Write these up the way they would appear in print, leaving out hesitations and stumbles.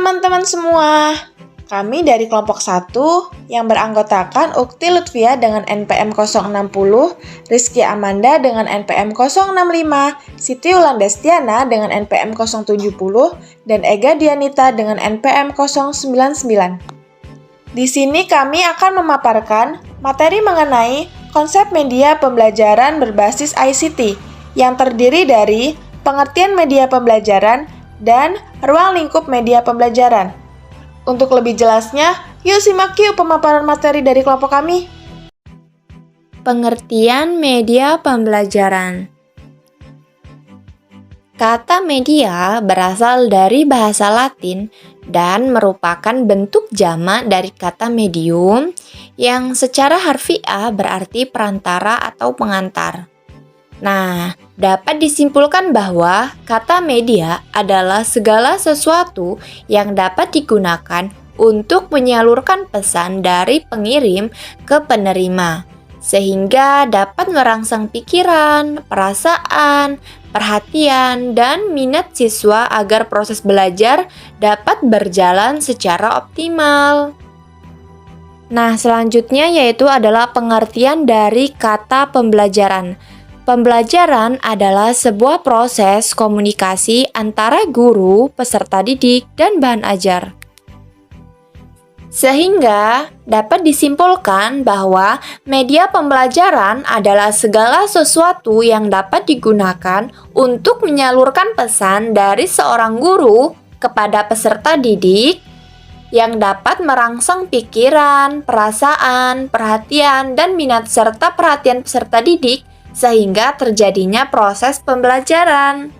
teman-teman semua, kami dari kelompok 1 yang beranggotakan Ukti Lutfia dengan NPM 060, Rizky Amanda dengan NPM 065, Siti Ulandastiana dengan NPM 070, dan Ega Dianita dengan NPM 099. Di sini kami akan memaparkan materi mengenai konsep media pembelajaran berbasis ICT yang terdiri dari pengertian media pembelajaran dan ruang lingkup media pembelajaran. Untuk lebih jelasnya, yuk simak yuk pemaparan materi dari kelompok kami. Pengertian media pembelajaran. Kata media berasal dari bahasa Latin dan merupakan bentuk jamak dari kata medium yang secara harfiah berarti perantara atau pengantar. Nah, dapat disimpulkan bahwa kata media adalah segala sesuatu yang dapat digunakan untuk menyalurkan pesan dari pengirim ke penerima, sehingga dapat merangsang pikiran, perasaan, perhatian, dan minat siswa agar proses belajar dapat berjalan secara optimal. Nah, selanjutnya yaitu adalah pengertian dari kata pembelajaran. Pembelajaran adalah sebuah proses komunikasi antara guru, peserta didik, dan bahan ajar. Sehingga dapat disimpulkan bahwa media pembelajaran adalah segala sesuatu yang dapat digunakan untuk menyalurkan pesan dari seorang guru kepada peserta didik yang dapat merangsang pikiran, perasaan, perhatian, dan minat serta perhatian peserta didik sehingga terjadinya proses pembelajaran.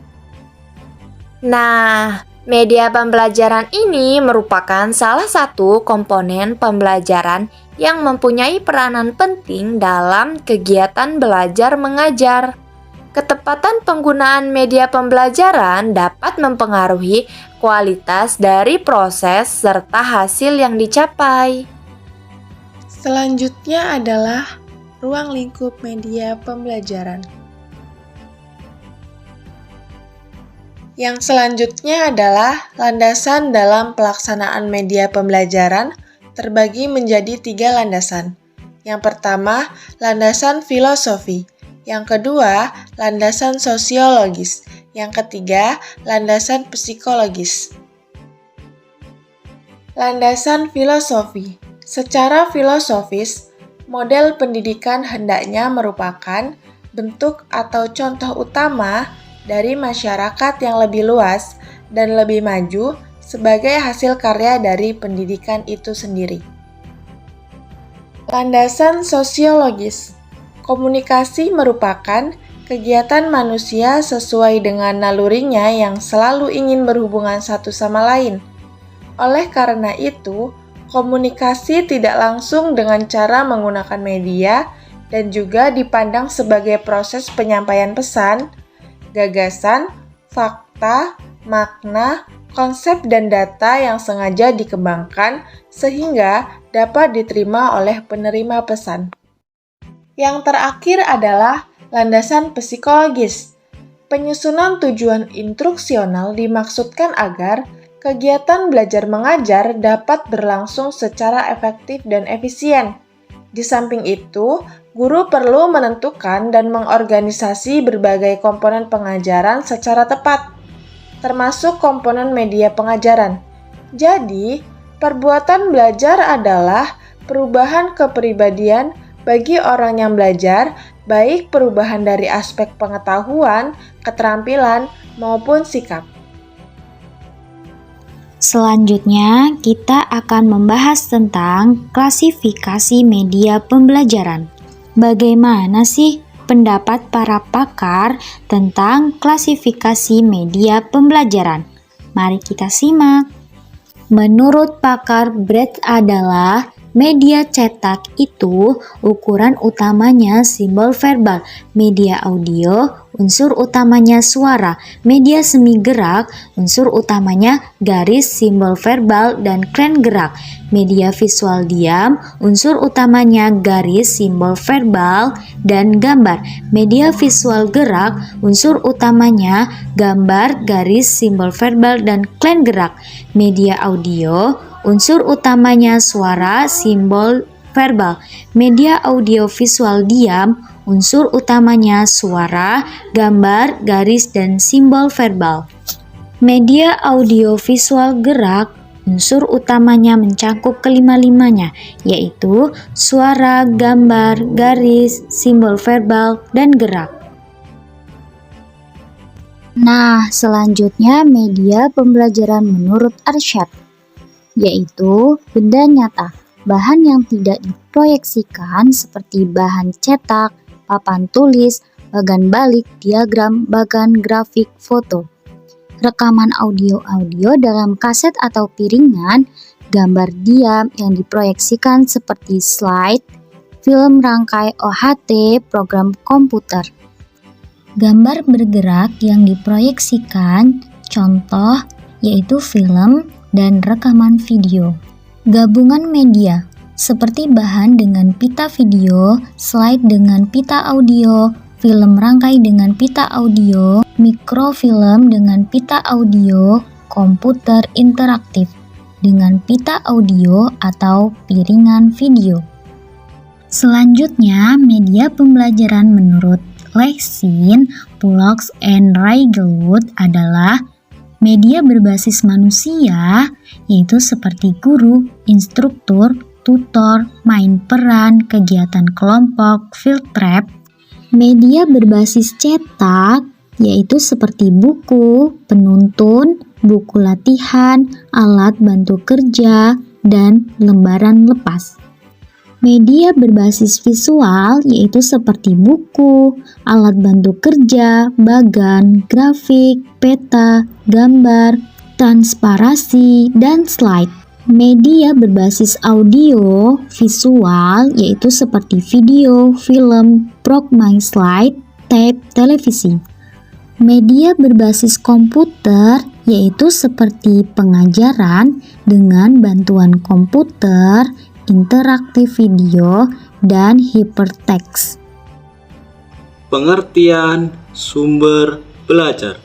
Nah, media pembelajaran ini merupakan salah satu komponen pembelajaran yang mempunyai peranan penting dalam kegiatan belajar mengajar. Ketepatan penggunaan media pembelajaran dapat mempengaruhi kualitas dari proses serta hasil yang dicapai. Selanjutnya adalah ruang lingkup media pembelajaran. Yang selanjutnya adalah landasan dalam pelaksanaan media pembelajaran terbagi menjadi 3 landasan. Yang pertama, landasan filosofi. Yang kedua, landasan sosiologis. Yang ketiga, landasan psikologis. Landasan filosofi. Secara filosofis, model pendidikan hendaknya merupakan bentuk atau contoh utama dari masyarakat yang lebih luas dan lebih maju sebagai hasil karya dari pendidikan itu sendiri. Landasan sosiologis. Komunikasi merupakan kegiatan manusia sesuai dengan nalurinya yang selalu ingin berhubungan satu sama lain. Oleh karena itu, komunikasi tidak langsung dengan cara menggunakan media dan juga dipandang sebagai proses penyampaian pesan, gagasan, fakta, makna, konsep dan data yang sengaja dikembangkan sehingga dapat diterima oleh penerima pesan. Yang terakhir adalah landasan psikologis. Penyusunan tujuan instruksional dimaksudkan agar kegiatan belajar mengajar dapat berlangsung secara efektif dan efisien. Di samping itu, guru perlu menentukan dan mengorganisasi berbagai komponen pengajaran secara tepat, termasuk komponen media pengajaran. Jadi, perbuatan belajar adalah perubahan kepribadian bagi orang yang belajar, baik perubahan dari aspek pengetahuan, keterampilan, maupun sikap. Selanjutnya, kita akan membahas tentang klasifikasi media pembelajaran. Bagaimana sih pendapat para pakar tentang klasifikasi media pembelajaran? Mari kita simak. Menurut pakar Brett adalah media cetak itu ukuran utamanya simbol verbal, media audio unsur utamanya suara. Media semi gerak, unsur utamanya garis, simbol verbal, dan klen gerak. Media visual diam, unsur utamanya garis, simbol verbal, dan gambar. Media visual gerak, unsur utamanya gambar, garis, simbol verbal, dan klen gerak. Media audio, unsur utamanya suara, simbol verbal. Media audio visual diam, unsur utamanya suara, gambar, garis, dan simbol verbal. Media audio visual gerak, unsur utamanya mencakup kelima-limanya, yaitu suara, gambar, garis, simbol verbal, dan gerak. Nah, selanjutnya media pembelajaran menurut Arsyad, yaitu benda nyata. Bahan yang tidak diproyeksikan seperti bahan cetak, papan tulis, bagan balik, diagram, bagan grafik, foto. Rekaman audio-audio dalam kaset atau piringan, gambar diam yang diproyeksikan seperti slide, film rangkai OHT, program komputer. Gambar bergerak yang diproyeksikan, contoh yaitu film dan rekaman video. Gabungan media, seperti bahan dengan pita video, slide dengan pita audio, film rangkai dengan pita audio, mikrofilm dengan pita audio, komputer interaktif dengan pita audio atau piringan video. Selanjutnya, media pembelajaran menurut Lexin, Pulox, and Reigelwood adalah media berbasis manusia, yaitu seperti guru, instruktur, tutor, main peran, kegiatan kelompok, field trip. Media berbasis cetak, yaitu seperti buku, penuntun, buku latihan, alat bantu kerja, dan lembaran lepas. Media berbasis visual, yaitu seperti buku, alat bantu kerja, bagan, grafik, peta, gambar, transparasi, dan slide. Media berbasis audio, visual, yaitu seperti video, film, program slide, tape, televisi. Media berbasis komputer, yaitu seperti pengajaran dengan bantuan komputer, interaktif video, dan hypertext. Pengertian sumber belajar.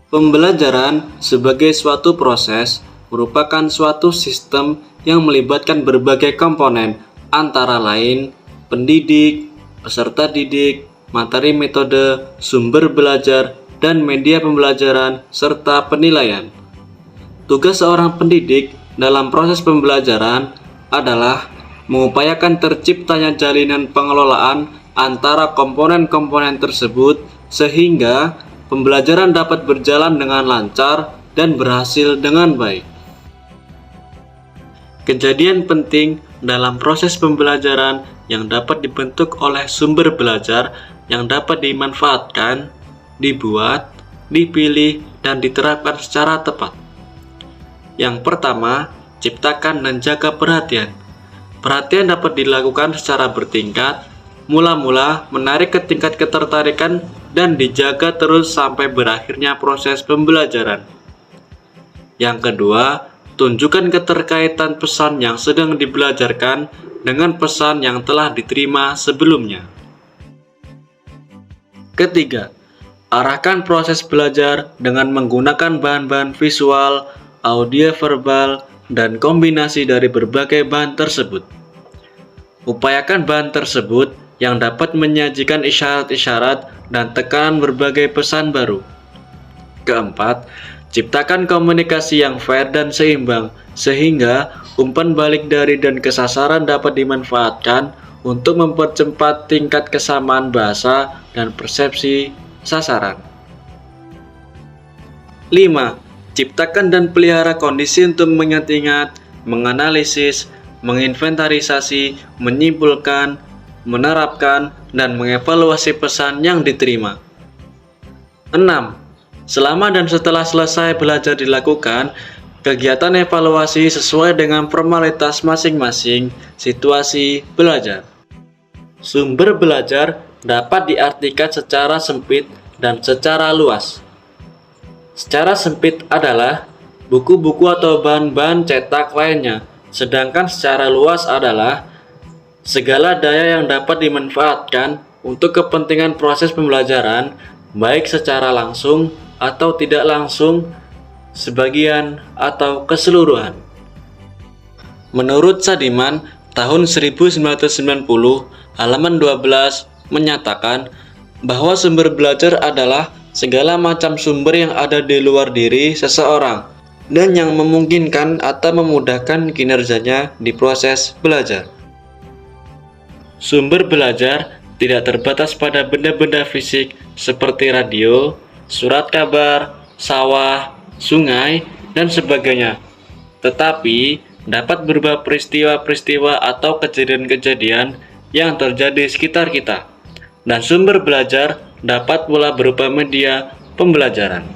Pembelajaran sebagai suatu proses merupakan suatu sistem yang melibatkan berbagai komponen, antara lain pendidik, peserta didik, materi metode, sumber belajar, dan media pembelajaran, serta penilaian. Tugas seorang pendidik dalam proses pembelajaran adalah mengupayakan terciptanya jalinan pengelolaan antara komponen-komponen tersebut sehingga pembelajaran dapat berjalan dengan lancar dan berhasil dengan baik. Kejadian penting dalam proses pembelajaran yang dapat dibentuk oleh sumber belajar yang dapat dimanfaatkan, dibuat, dipilih, dan diterapkan secara tepat. Yang pertama, ciptakan dan jaga perhatian. Perhatian dapat dilakukan secara bertingkat, mula-mula menarik ke tingkat ketertarikan dan dijaga terus sampai berakhirnya proses pembelajaran. Yang kedua, tunjukkan keterkaitan pesan yang sedang dibelajarkan dengan pesan yang telah diterima sebelumnya. Ketiga, arahkan proses belajar dengan menggunakan bahan-bahan visual, audio verbal, dan kombinasi dari berbagai bahan tersebut. Upayakan bahan tersebut yang dapat menyajikan isyarat-isyarat dan tekanan berbagai pesan baru. Keempat, ciptakan komunikasi yang fair dan seimbang, sehingga umpan balik dari dan kesasaran dapat dimanfaatkan untuk mempercepat tingkat kesamaan bahasa dan persepsi sasaran. 5. Ciptakan dan pelihara kondisi untuk mengingat-ingat, menganalisis, menginventarisasi, menyimpulkan, menerapkan, dan mengevaluasi pesan yang diterima. 6. Selama dan setelah selesai belajar dilakukan, kegiatan evaluasi sesuai dengan formalitas masing-masing situasi belajar. sumber belajar dapat diartikan secara sempit dan secara luas. Secara sempit adalah buku-buku atau bahan-bahan cetak lainnya, sedangkan secara luas adalah segala daya yang dapat dimanfaatkan untuk kepentingan proses pembelajaran, baik secara langsung atau tidak langsung, sebagian atau keseluruhan. Menurut Sadiman, tahun 1990, halaman 12 menyatakan bahwa sumber belajar adalah segala macam sumber yang ada di luar diri seseorang dan yang memungkinkan atau memudahkan kinerjanya di proses belajar. Sumber belajar tidak terbatas pada benda-benda fisik seperti radio, surat kabar, sawah, sungai, dan sebagainya, tetapi dapat berupa peristiwa-peristiwa atau kejadian-kejadian yang terjadi di sekitar kita. Dan sumber belajar dapat pula berupa media pembelajaran.